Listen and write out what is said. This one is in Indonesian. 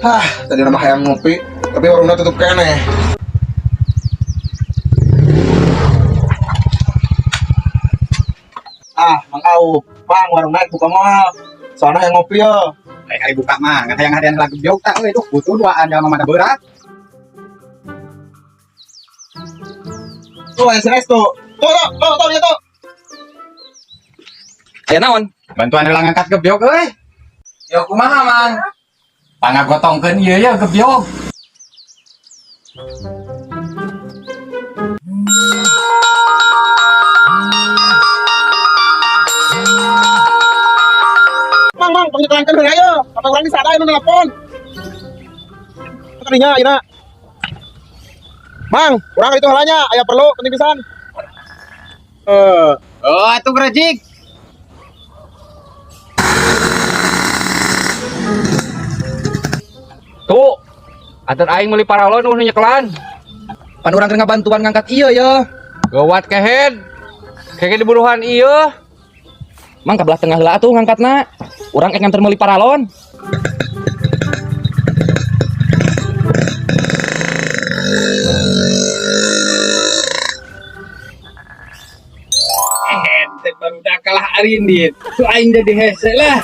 Tadi nama hayang ngopi, tapi warungnya tutup kene. Mang Au, Bang, warungnya buka mall. Soalnya yang ngopi yo. Lain kali buka mah, ngan hayang hadian lagu jauh tak euy, tuh butuh duaan jalan mana berat. Tuh, SMS tuh. Tuh, ya tuh. Aya naon? Bantuan heula ngangkat gebyog euy. Yo kumaha, Mang? Pangagotongkeun ieu ya gebyog. Mang, pengiklankan heula ayo. Kata orang di sana anu nelpon. Tadinya ayeuna. Mang, urang itu halanya, aya perlu penting pisan. Oh, atuh grejik. Tuh, atur aing meuli paralon nu nyekelan. Pan urang keur ngabantuan ngangkat ieu ya. Gawat kehead. Keke diburuhan ieu. Mang kabelah tengah heula atuh ngangkatna. Urang ek nganter meuli paralon. Baru dah kalah Arindin. Tuh aing jadi hese lah.